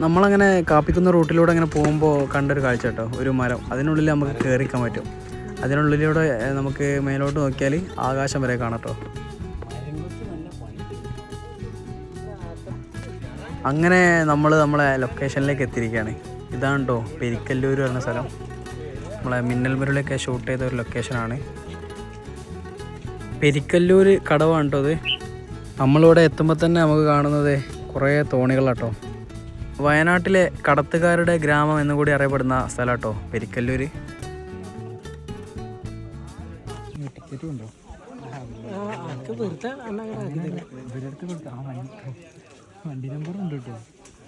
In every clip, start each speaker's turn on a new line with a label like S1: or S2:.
S1: നമ്മളങ്ങനെ കാപ്പിക്കുന്ന റൂട്ടിലൂടെ അങ്ങനെ പോകുമ്പോൾ കണ്ടൊരു കാഴ്ച കേട്ടോ, ഒരു മരം. അതിനുള്ളിൽ നമുക്ക് കയറിക്കാൻ പറ്റും. അതിനുള്ളിലൂടെ നമുക്ക് മേലോട്ട് നോക്കിയാൽ ആകാശം വരെ കാണാം കേട്ടോ. അങ്ങനെ നമ്മളെ ലൊക്കേഷനിലേക്ക് എത്തിയിരിക്കുകയാണ്. ഇതാണ് കേട്ടോ പെരിക്കല്ലൂർ പറഞ്ഞ സ്ഥലം. നമ്മളെ മിന്നൽ മുരളിയൊക്കെ ഷൂട്ട് ചെയ്ത ഒരു ലൊക്കേഷനാണ്. പെരിക്കല്ലൂർ കടവാണ് കേട്ടോ അത്. നമ്മളിവിടെ എത്തുമ്പോൾ തന്നെ നമുക്ക് കാണുന്നത് കുറേ തോണികളാട്ടോ. വയനാട്ടിലെ കടത്തുകാരുടെ ഗ്രാമം എന്നുകൂടി അറിയപ്പെടുന്ന സ്ഥലം കേട്ടോ പെരിക്കല്ലൂർ. ടിക്കറ്റും ഉണ്ടോ? വണ്ടി നമ്പർ ഉണ്ട് കേട്ടോ,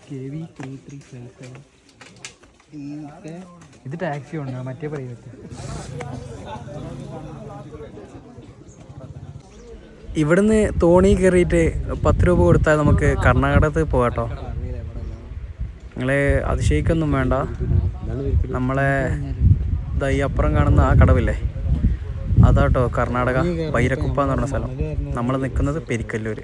S1: KV 3357. ഇത് ടാക്സി ഉണ്ടോ? മറ്റേ പ്രൈവറ്റ്. ഇവിടുന്ന് തോണി കയറിയിട്ട് 10 രൂപ കൊടുത്താൽ നമുക്ക് കർണാടകത്ത് പോകാട്ടോ. നിങ്ങൾ അതിശയിക്കൊന്നും വേണ്ട. നമ്മളെ ഈ അപ്പുറം കാണുന്ന ആ കടവില്ലേ, അതാട്ടോ കർണാടക ബൈരക്കുപ്പ എന്ന് പറഞ്ഞ സ്ഥലം. നമ്മൾ നിൽക്കുന്നത് പെരിക്കല്ലൂർ.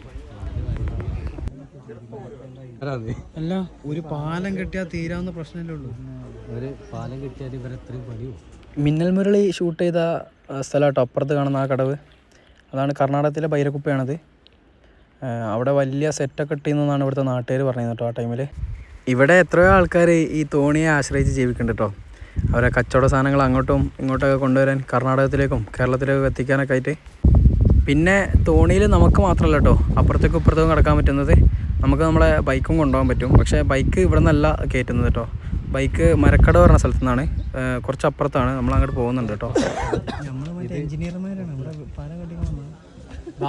S1: അല്ല, ഒരു പാലം കെട്ടിയാൽ തീരാവുന്ന പ്രശ്നമല്ലേ ഉള്ളൂ.
S2: ഒരു പാലം കെട്ടിയാൽ ഇവരെ എത്രയും പണിയോ.
S1: മിന്നൽ മുരളി ഷൂട്ട് ചെയ്ത സ്ഥലം കേട്ടോ അപ്പുറത്ത് കാണുന്ന ആ കടവ്. അതാണ് കർണാടകത്തിലെ ബൈരക്കുപ്പയാണത്. അവിടെ വലിയ സെറ്റൊക്കെ ഇട്ടിന്നാണ് ഇവിടുത്തെ നാട്ടുകാർ പറഞ്ഞത് കേട്ടോ ആ ടൈമിൽ. ഇവിടെ എത്രയോ ആൾക്കാർ ഈ തോണിയെ ആശ്രയിച്ച് ജീവിക്കുന്നുണ്ട് കേട്ടോ. അവരെ കച്ചവട സാധനങ്ങൾ അങ്ങോട്ടും ഇങ്ങോട്ടൊക്കെ കൊണ്ടുവരാൻ കർണാടകത്തിലേക്കും കേരളത്തിലേക്കും എത്തിക്കാനൊക്കെ ആയിട്ട്. പിന്നെ തോണിയിൽ നമുക്ക് മാത്രമല്ല കേട്ടോ അപ്പുറത്തേക്കും ഇപ്പുറത്തേക്കും കിടക്കാൻ പറ്റുന്നത്. നമുക്ക് നമ്മളെ ബൈക്കും കൊണ്ടുപോകാൻ പറ്റും. പക്ഷേ ബൈക്ക് ഇവിടെ നിന്നല്ല കയറ്റുന്നത് കേട്ടോ. ബൈക്ക് മരക്കട പറഞ്ഞ സ്ഥലത്തു നിന്നാണ്, കുറച്ച് അപ്പുറത്താണ്. നമ്മൾ അങ്ങോട്ട് പോകുന്നുണ്ട് കേട്ടോ. നമ്മൾ മറ്റേ എഞ്ചിനീയർമാരാണ് ഇവിടെ പാലം കെട്ടിക്കാൻ.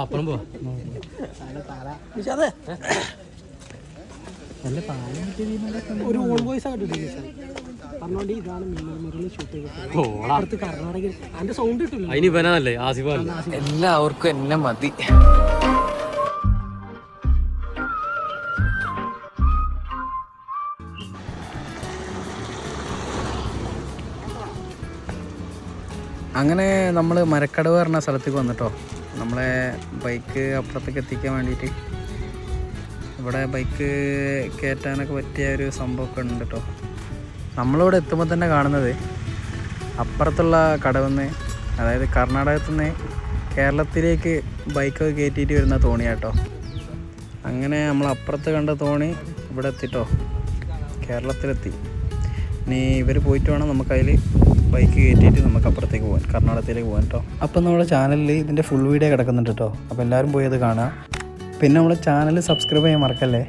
S2: അപ്പുറം പോവാ.
S3: ഒരു ഓൺ വോയിസ് ആയിട്ട് പറഞ്ഞോണ്ട് ഇതാണ് മിന്നൽ മുരളി ഷൂട്ട് ചെയ്തത് കർണാടക. അതിന്റെ സൗണ്ട് കിട്ടില്ല.
S2: അതിന് ഇവനല്ലേ ആസിഫ.
S1: എല്ലാവർക്കും എന്നെ മതി. അങ്ങനെ നമ്മൾ മരക്കടവ് പറഞ്ഞ സ്ഥലത്തേക്ക് വന്നിട്ടോ. നമ്മളെ ബൈക്ക് അപ്പുറത്തേക്ക് എത്തിക്കാൻ വേണ്ടിയിട്ട് ഇവിടെ ബൈക്ക് കയറ്റാനൊക്കെ പറ്റിയ ഒരു സംഭവമൊക്കെ ഉണ്ട് കേട്ടോ. നമ്മളിവിടെ എത്തുമ്പോൾ തന്നെ കാണുന്നത് അപ്പുറത്തുള്ള കടവിന്ന്, അതായത് കർണാടകത്തിൽ നിന്ന് കേരളത്തിലേക്ക് ബൈക്കൊക്കെ കയറ്റിയിട്ട് വരുന്ന തോണിയാട്ടോ. അങ്ങനെ നമ്മൾ അപ്പുറത്ത് കണ്ട തോണി ഇവിടെ എത്തിട്ടോ, കേരളത്തിലെത്തി. ഇനി ഇവർ പോയിട്ട് വേണം നമുക്കതിൽ ബൈക്ക് കയറ്റിയിട്ട് നമുക്ക് അപ്പുറത്തേക്ക് പോകാൻ, കർണാടകത്തിലേക്ക് പോകാൻ കേട്ടോ. അപ്പം നമ്മുടെ ചാനലിൽ ഇതിൻ്റെ ഫുൾ വീഡിയോ കിടക്കുന്നുണ്ട് കേട്ടോ. അപ്പോൾ എല്ലാവരും പോയി അത് കാണുക. പിന്നെ നമ്മുടെ ചാനൽ സബ്സ്ക്രൈബ് ചെയ്യാൻ മറക്കല്ലേ.